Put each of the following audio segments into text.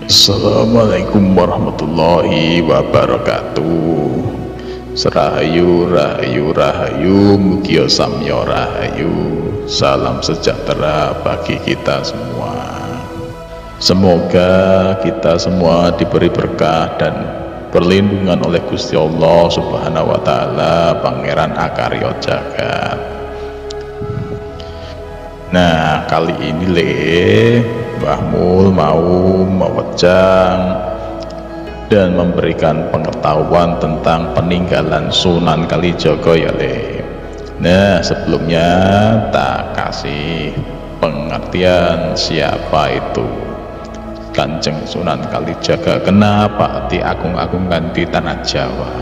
Assalamualaikum warahmatullahi wabarakatuh. Serahayu, rahayu, rahayu, mugia samya rahayu. Salam sejahtera bagi kita semua. Semoga kita semua diberi berkah dan perlindungan oleh Gusti Allah Subhanahu wa Ta'ala, Pangeran Akarya Jagat. Nah, kali ini Mbah Mul mau mewejang dan memberikan pengetahuan tentang peninggalan Sunan Kalijaga ya Nah, sebelumnya tak kasih pengertian siapa itu Kanjeng Sunan Kalijaga, kenapa diagung-agungkan di tanah Jawa.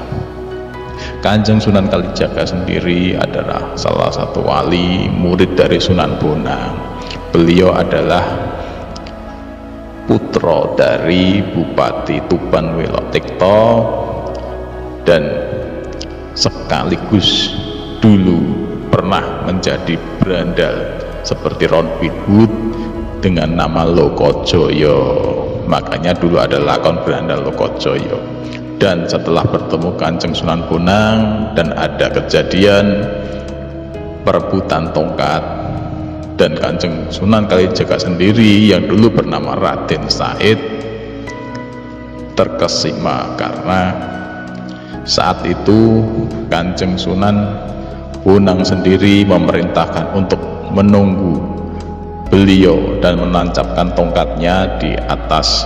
Kanjeng Sunan Kalijaga sendiri adalah salah satu wali murid dari Sunan Bonang. Beliau adalah putra dari Bupati Tuban Wilotikto dan sekaligus dulu pernah menjadi berandal seperti Robin Hood dengan nama Lokojoyo. Makanya dulu ada lakon berandal Lokojoyo. Dan setelah bertemu Kanjeng Sunan Bonang dan ada kejadian perebutan tongkat, dan Kanjeng Sunan Kalijaga sendiri yang dulu bernama Raden Said terkesima karena saat itu Kanjeng Sunan Bonang sendiri memerintahkan untuk menunggu beliau dan menancapkan tongkatnya di atas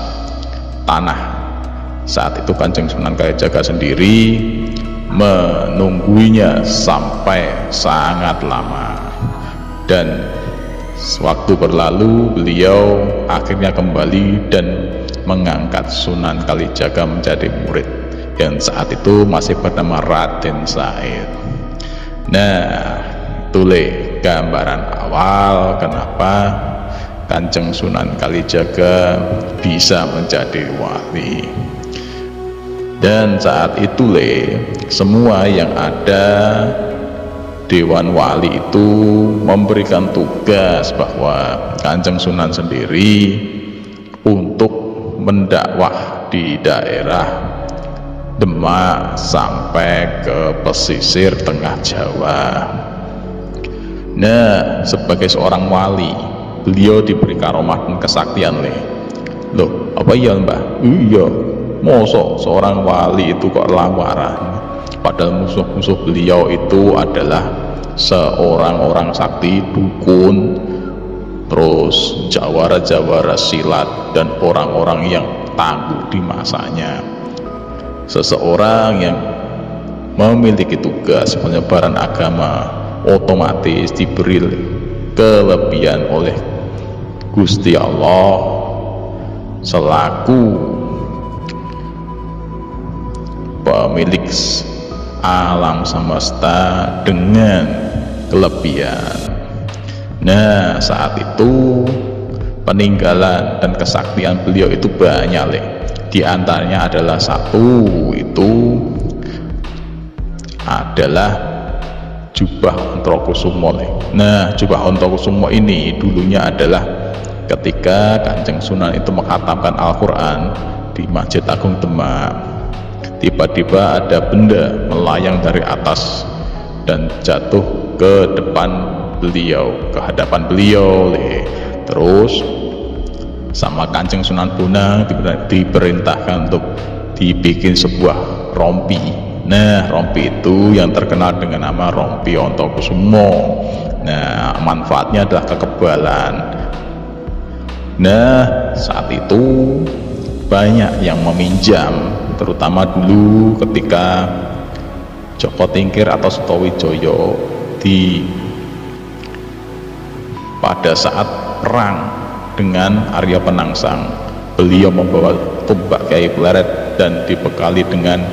tanah. Saat itu Kanjeng Sunan Kalijaga sendiri menungguinya sampai sangat lama, dan sewaktu berlalu beliau akhirnya kembali dan mengangkat Sunan Kalijaga menjadi murid yang saat itu masih bernama Raden Said. Nah, itulah gambaran awal kenapa Kanjeng Sunan Kalijaga bisa menjadi wali. Dan saat itu semua yang ada Dewan Wali itu memberikan tugas bahwa Kanjeng Sunan sendiri untuk mendakwah di daerah Demak sampai ke pesisir tengah Jawa. Nah, sebagai seorang wali, beliau diberi karomah dan kesaktian Loh, apa iya Mbah? Iya, mosok seorang wali itu kok lawaran? Padahal musuh-musuh beliau itu adalah seorang orang sakti, dukun, terus jawara-jawara silat, dan orang-orang yang tangguh di masanya. Seseorang yang memiliki tugas penyebaran agama otomatis diberi kelebihan oleh Gusti Allah selaku pemilik alam semesta dengan kelebihan. Nah, saat itu peninggalan dan kesaktian beliau itu banyak Di antaranya adalah satu, itu adalah jubah Ontrokusumo. Nah, jubah Ontrokusumo ini dulunya adalah ketika Kanjeng Sunan itu menghatamkan Al-Quran di Masjid Agung Demak. Tiba-tiba ada benda melayang dari atas dan jatuh ke depan beliau, ke hadapan beliau. Terus sama Kanjeng Sunan Bonang diperintahkan untuk dibikin sebuah rompi. Nah, rompi itu yang terkenal dengan nama rompi Ontrokusumo. Nah, manfaatnya adalah kekebalan. Nah, saat itu banyak yang meminjam, terutama dulu ketika Joko Tingkir atau Sutowijoyo pada saat perang dengan Arya Penangsang. Beliau membawa tombak Kyai Pleret dan dibekali dengan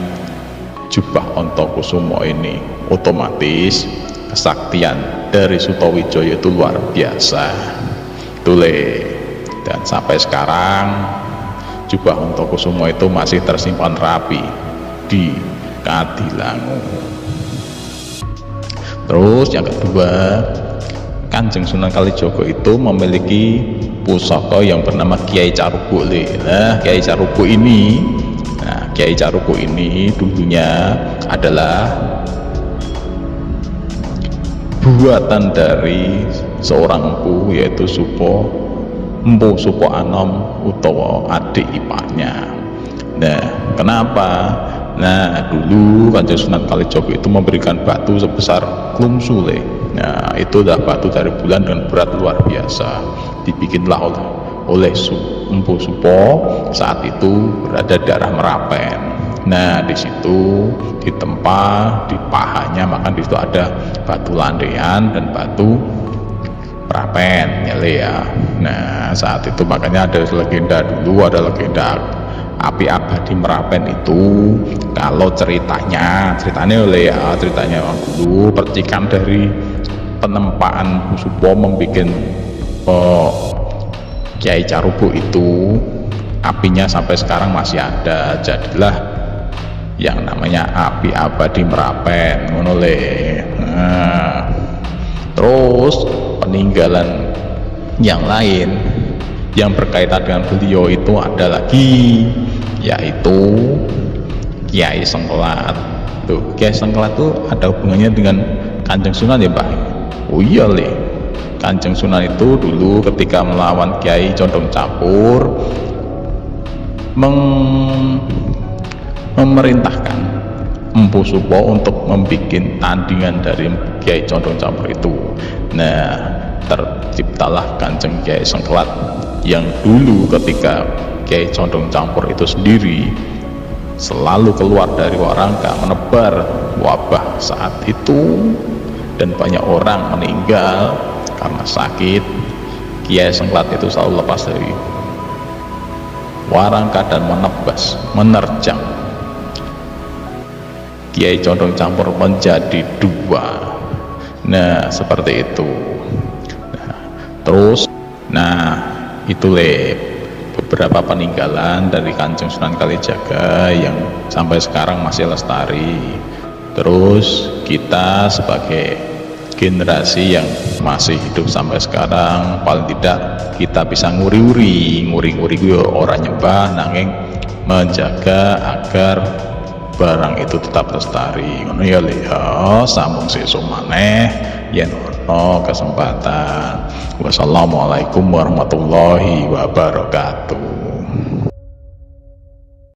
jubah Ontrokusumo ini. Otomatis kesaktian dari Sutowijoyo itu luar biasa. Dan sampai sekarang jubah Ontrokusumo itu masih tersimpan rapi di Kadilangu. Terus yang kedua, Kanjeng Sunan Kalijaga itu memiliki pusaka yang bernama Kiai Carubuk le. Nah, Kiai Carubuk ini, dulunya adalah buatan dari seorang empu, yaitu Empu Supo Anom utawa adik iparnya. Nah, kenapa? Nah, dulu Kanjeng Sunan Kalijaga itu memberikan batu sebesar klumsu le. Nah, itu adalah batu dari bulan dengan berat luar biasa. Dibikinlah oleh Empu Supo saat itu berada di daerah Merapen. Nah, di situ ditempa di pahanya, maka di situ ada batu landean dan batu Merapen ya. Nah, saat itu makanya ada legenda, dulu ada legenda api abadi Merapen itu. Kalau ceritanya dulu percikan dari penempaan Supo membuat Kiai Carubuk itu, apinya sampai sekarang masih ada. Jadilah yang namanya api abadi Merapen ngono le. Nah, terus peninggalan yang lain yang berkaitan dengan beliau itu ada lagi, yaitu Kiai Sengkelat. Tuh, Kiai Sengkelat tuh ada hubungannya dengan Kanjeng Sunan ya, Pak? Oh iya le, Kanjeng Sunan itu dulu ketika melawan Kiai Condong Campur memerintahkan Empu Supo untuk membuat tandingan dari Kiai Condong Campur itu. Nah, terciptalah Kanjeng Kiai Sengkelat yang dulu ketika Kiai Condong Campur itu sendiri selalu keluar dari Warangka menebar wabah saat itu dan banyak orang meninggal karena sakit. Kiai Sengkelat itu selalu lepas dari Warangka dan menerjang Kiai Condong Campur menjadi dua. Nah, seperti itu. Terus itu beberapa peninggalan dari Kanjeng Sunan Kalijaga yang sampai sekarang masih lestari. Terus kita sebagai generasi yang masih hidup sampai sekarang, paling tidak kita bisa nguri-nguri orang nyembah nanging menjaga agar barang itu tetap lestari. Ngono ya le, sambung sesuk maneh yen ono kesempatan. Wassalamualaikum warahmatullahi wabarakatuh.